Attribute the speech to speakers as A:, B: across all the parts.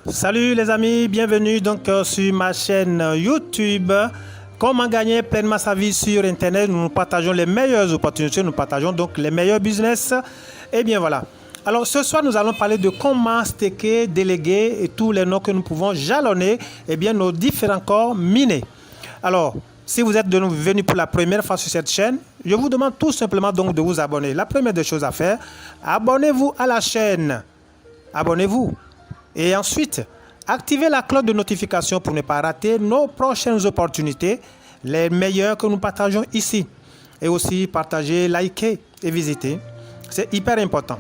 A: Salut les amis, bienvenue donc sur ma chaîne YouTube. Comment gagner pleinement sa vie sur Internet? Nous partageons les meilleures opportunités, nous partageons donc les meilleurs business. Et bien voilà. Alors ce soir, nous allons parler de comment staker, déléguer et tous les noms que nous pouvons jalonner, et bien nos différents corps minés. Alors, si vous êtes venu pour la première fois sur cette chaîne, je vous demande tout simplement donc de vous abonner. La première des choses à faire, abonnez-vous à la chaîne. Abonnez-vous. Et ensuite, activez la cloche de notification pour ne pas rater nos prochaines opportunités, les meilleures que nous partageons ici. Et aussi, partagez, likez et visitez. C'est hyper important.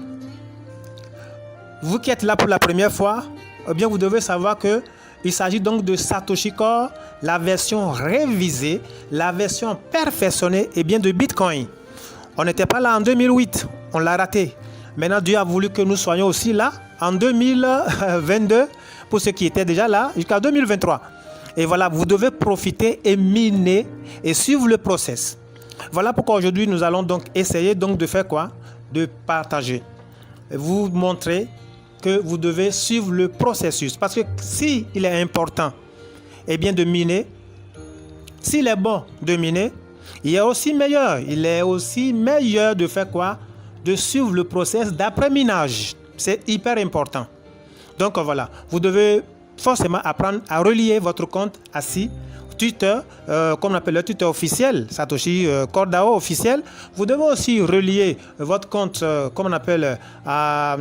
A: Vous qui êtes là pour la première fois, eh bien, vous devez savoir qu'il s'agit donc de Satoshi Core, la version révisée, la version perfectionnée et bien de Bitcoin. On n'était pas là en 2008, on l'a raté. Maintenant, Dieu a voulu que nous soyons aussi là en 2022, pour ceux qui étaient déjà là, jusqu'à 2023. Et voilà, vous devez profiter et miner et suivre le process. Voilà pourquoi aujourd'hui, nous allons donc essayer donc de faire quoi? De partager. Vous montrer que vous devez suivre le processus. Parce que si il est important, eh bien de miner, s'il est bon de miner, il est aussi meilleur. Il est aussi meilleur de faire quoi? De suivre le process d'après-minage. C'est hyper important. Donc voilà, vous devez forcément apprendre à relier votre compte assis, Twitter, comme on appelle le Twitter officiel, Satoshi Core DAO officiel. Vous devez aussi relier votre compte, comme on appelle, à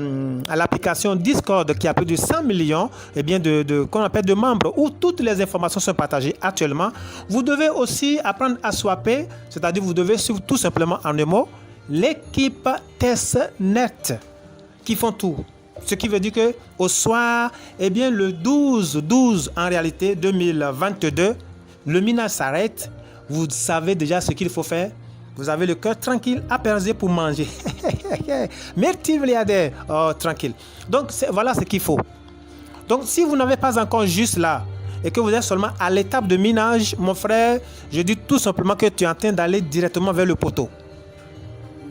A: l'application Discord qui a plus de 100 millions et bien qu'on appelle de membres où toutes les informations sont partagées actuellement. Vous devez aussi apprendre à swapper, c'est-à-dire vous devez suivre tout simplement en un mot l'équipe testnet qui font tout. Ce qui veut dire que au soir, eh bien le 12 en réalité 2022, le minage s'arrête. Vous savez déjà ce qu'il faut faire. Vous avez le cœur tranquille, apaisé pour manger. Merci milliardaire. Oh, tranquille. Donc voilà ce qu'il faut. Donc si vous n'avez pas encore juste là et que vous êtes seulement à l'étape de minage, mon frère, je dis tout simplement que tu es en train d'aller directement vers le poteau.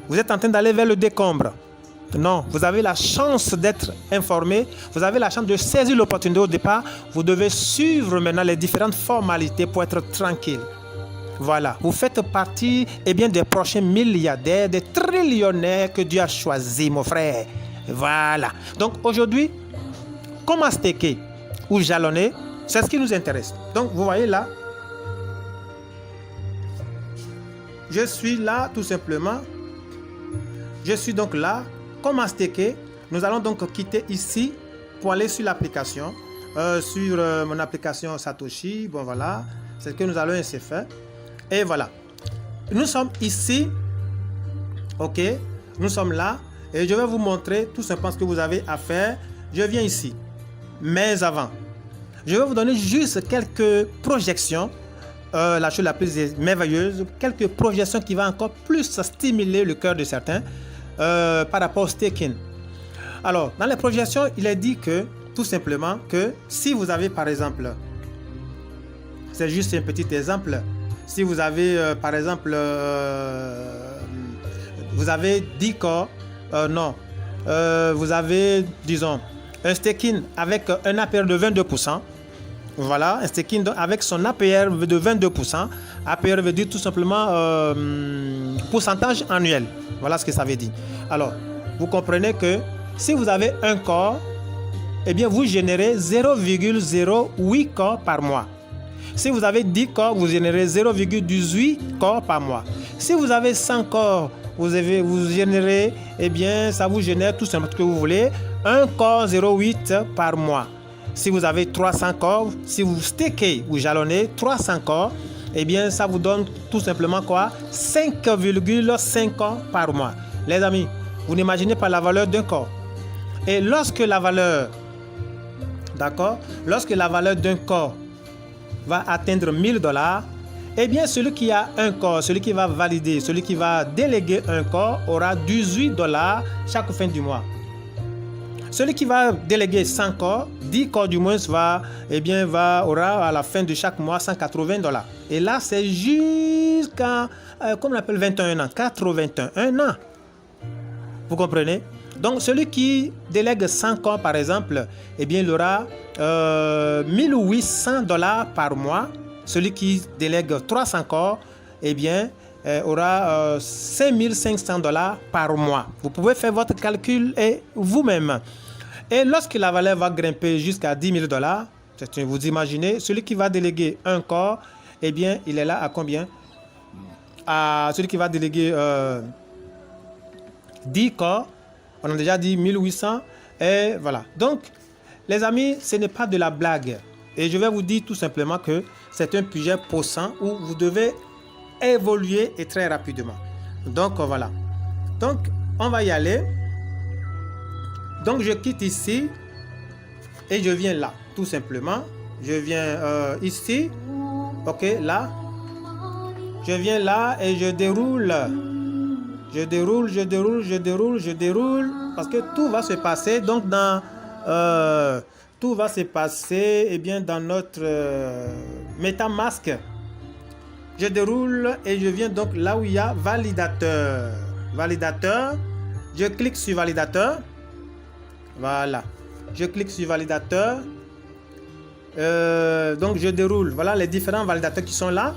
A: Vous êtes en train d'aller vers le décombre. Non, vous avez la chance d'être informé, vous avez la chance de saisir l'opportunité au départ. Vous devez suivre maintenant les différentes formalités pour être tranquille. Voilà, vous faites partie des prochains milliardaires, des trillionnaires que Dieu a choisis, mon frère. Voilà, donc aujourd'hui, comment staker ou jalonner, c'est ce qui nous intéresse. Donc vous voyez là, je suis là tout simplement. Je suis donc là. Comment staker? Nous allons donc quitter ici pour aller sur l'application, sur mon application Satoshi. Bon voilà, c'est ce que nous allons essayer de faire. Et voilà, nous sommes ici. Ok, nous sommes là et je vais vous montrer tout simplement ce que vous avez à faire. Je viens ici, mais avant, je vais vous donner juste quelques projections. La chose la plus merveilleuse, quelques projections qui vont encore plus stimuler le cœur de certains. Par rapport au staking. Alors, dans les projections, il est dit que, tout simplement, que si vous avez, par exemple, c'est juste un petit exemple, si vous avez, par exemple, vous avez 10 corps, vous avez, disons, un staking avec un APR de 22%, voilà, un staking avec son APR de 22%. APR veut dire tout simplement pourcentage annuel. Voilà ce que ça veut dire. Alors, vous comprenez que si vous avez un corps, eh bien, vous générez 0,08 corps par mois. Si vous avez 10 corps, vous générez 0,18 corps par mois. Si vous avez 100 corps, vous générez, eh bien, ça vous génère tout simplement ce que vous voulez, un corps 0,8 par mois. Si vous avez 300 corps, si vous stakez ou jalonnez 300 corps, eh bien, ça vous donne tout simplement quoi? 5,5 corps par mois. Les amis, vous n'imaginez pas la valeur d'un corps. Et lorsque la valeur, d'accord, lorsque la valeur d'un corps va atteindre 1000 $, eh bien, celui qui a un corps, celui qui va valider, celui qui va déléguer un corps aura 18 $ chaque fin du mois. Celui qui va déléguer 100 corps, 10 corps du moins aura à la fin de chaque mois 180 $. Et là, c'est jusqu'à, comme on appelle, 21 ans, 81 ans. Vous comprenez? Donc, celui qui délègue 100 corps, par exemple, eh bien, il aura $1 800 par mois. Celui qui délègue 300 corps, eh bien, aura $5 500 par mois. Vous pouvez faire votre calcul et vous-même. Et lorsque la valeur va grimper jusqu'à $10 000, vous imaginez, celui qui va déléguer un corps, eh bien, il est là à combien? À celui qui va déléguer 10 corps, on a déjà dit 1800, et voilà. Donc, les amis, ce n'est pas de la blague. Et je vais vous dire tout simplement que c'est un budget posant où vous devez évoluer et très rapidement. Donc, voilà. Donc, on va y aller. Donc, je quitte ici et je viens là, tout simplement. Je viens ici, ok, là. Je viens là et je déroule. Je déroule, parce que tout va se passer donc dans tout va se passer eh bien dans notre MetaMask. Je déroule et je viens donc là où il y a validateur. Validateur, je clique sur validateur. Voilà, je clique sur validateur. Donc je déroule. Voilà les différents validateurs qui sont là.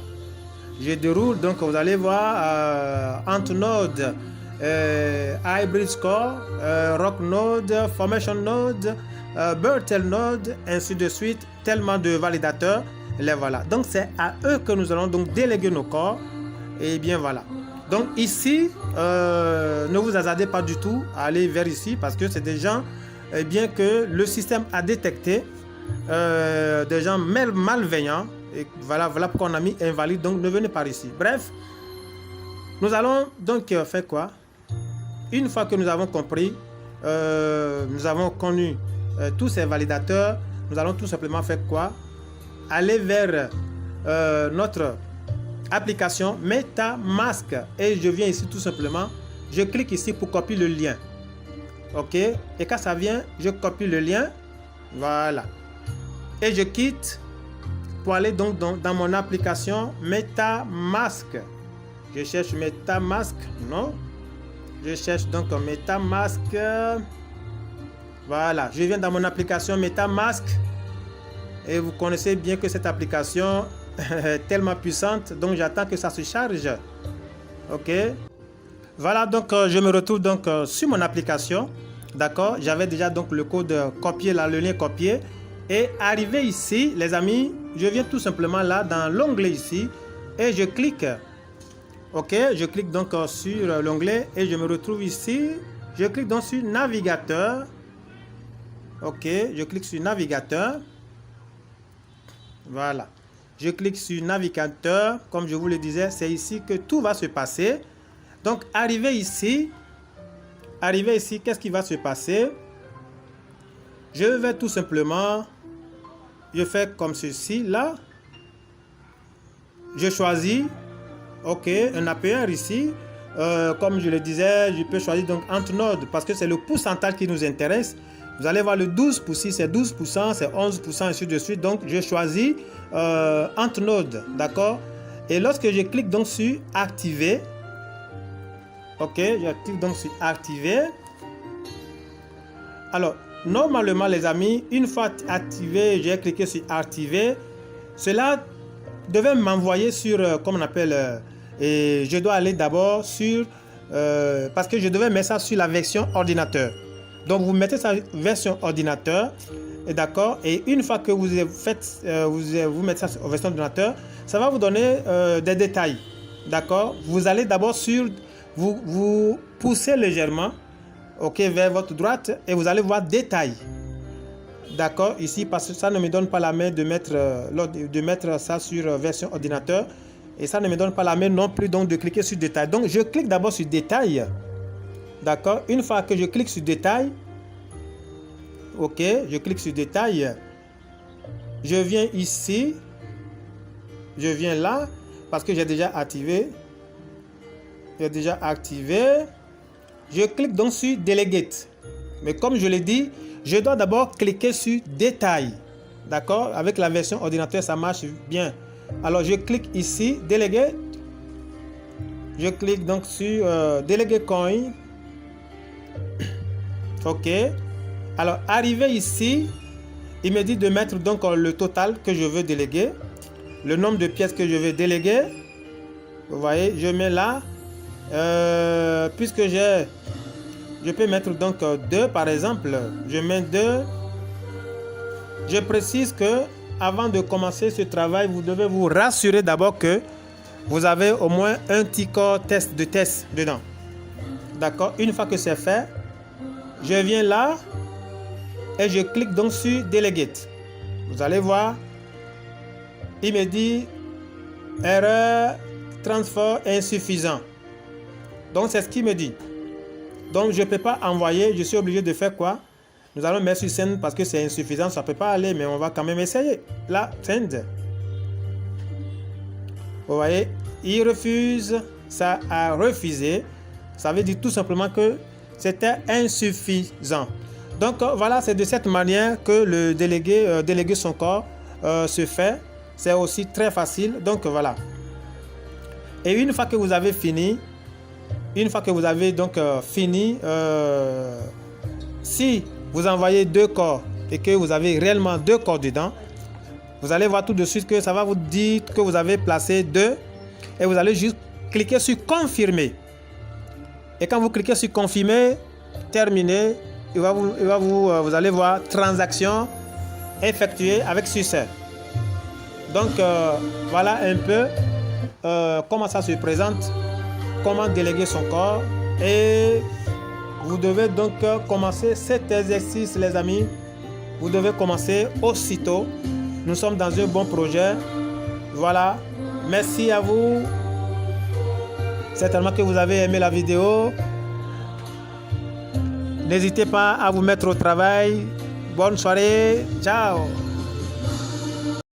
A: Je déroule, donc vous allez voir Antnode, Hybrid Score, Rock Node, Formation Node, Bertel Node, ainsi de suite, tellement de validateurs. Les voilà. Donc c'est à eux que nous allons donc déléguer nos corps. Et bien voilà. Donc ici, ne vous hasardez pas du tout à aller vers ici parce que c'est des gens bien que le système a détecté, des gens malveillants. Et voilà pourquoi on a mis invalide, donc ne venez pas ici. Bref, nous allons donc faire quoi? Une fois que nous avons compris, nous avons connu tous ces validateurs, nous allons tout simplement faire quoi? Aller vers notre application MetaMask. Et je viens ici tout simplement, je clique ici pour copier le lien. Ok, et quand ça vient, je copie le lien. Voilà. Et je quitte pour aller donc dans mon application MetaMask. Je cherche MetaMask. Non. Je cherche donc MetaMask. Voilà. Je viens dans mon application MetaMask. Et vous connaissez bien que cette application est tellement puissante. Donc j'attends que ça se charge. Ok. Voilà, donc je me retrouve donc sur mon application. D'accord. J'avais déjà donc le code copié là, le lien copié. Et arrivé ici, les amis, je viens tout simplement là dans l'onglet ici et je clique. Ok, je clique donc sur l'onglet et je me retrouve ici. Je clique donc sur navigateur. Ok, je clique sur navigateur. Voilà. Je clique sur navigateur. Comme je vous le disais, c'est ici que tout va se passer. Donc, arrivé ici, qu'est-ce qui va se passer? Je vais tout simplement, je fais comme ceci, là. Je choisis, ok, un APR ici. Comme je le disais, je peux choisir donc Antnode parce que c'est le pourcentage qui nous intéresse. Vous allez voir le 12%, c'est 12%, c'est 11%, ainsi de suite. Donc, je choisis Antnode, d'accord? Et lorsque je clique donc sur activer, ok, je clique donc sur activer. Alors, normalement, les amis, une fois activé, j'ai cliqué sur activer. Cela devait m'envoyer sur, comme on appelle, et je dois aller d'abord sur, parce que je devais mettre ça sur la version ordinateur. Donc, vous mettez sa version ordinateur, d'accord, et une fois que vous faites, vous mettez ça sur version ordinateur, ça va vous donner des détails, d'accord. Vous allez d'abord sur, vous poussez légèrement, ok, vers votre droite et vous allez voir détails. D'accord, ici parce que ça ne me donne pas la main de mettre ça sur version ordinateur et ça ne me donne pas la main non plus donc de cliquer sur détail. Donc je clique d'abord sur détail. D'accord, une fois que je clique sur détail, ok, je clique sur détail. Je viens ici, je viens là parce que j'ai déjà activé. Je clique donc sur Delegate. Mais comme je l'ai dit, je dois d'abord cliquer sur Détail. D'accord? Avec la version ordinateur, ça marche bien. Alors, je clique ici, Delegate. Je clique donc sur Delegate Coin. OK. Alors, arrivé ici, il me dit de mettre donc le total que je veux déléguer, le nombre de pièces que je veux déléguer. Vous voyez, je mets là, puisque je peux mettre donc 2 par exemple. Je mets 2. Je précise que avant de commencer ce travail, vous devez vous rassurer d'abord que vous avez au moins un petit corps de test dedans. D'accord? Une fois que c'est fait, je viens là et je clique donc sur Delegate. Vous allez voir, il me dit erreur, transfert insuffisant. Donc c'est ce qu'il me dit. Donc je ne peux pas envoyer, je suis obligé de faire quoi? Nous allons mettre sur send parce que c'est insuffisant, ça ne peut pas aller, mais on va quand même essayer. Là, send. Vous voyez, il refuse, ça a refusé. Ça veut dire tout simplement que c'était insuffisant. Donc voilà, c'est de cette manière que le déléguer son corps se fait. C'est aussi très facile. Donc voilà. Et une fois que vous avez fini, si vous envoyez 2 corps et que vous avez réellement 2 corps dedans, vous allez voir tout de suite que ça va vous dire que vous avez placé 2 et vous allez juste cliquer sur confirmer. Et quand vous cliquez sur confirmer, terminer, vous allez voir transaction effectuée avec succès. Donc voilà un peu comment ça se présente, comment déléguer son corps. Et vous devez donc commencer cet exercice, les amis. Vous devez commencer aussitôt. Nous sommes dans un bon projet. Voilà. Merci à vous. Certainement que vous avez aimé la vidéo. N'hésitez pas à vous mettre au travail. Bonne soirée. Ciao.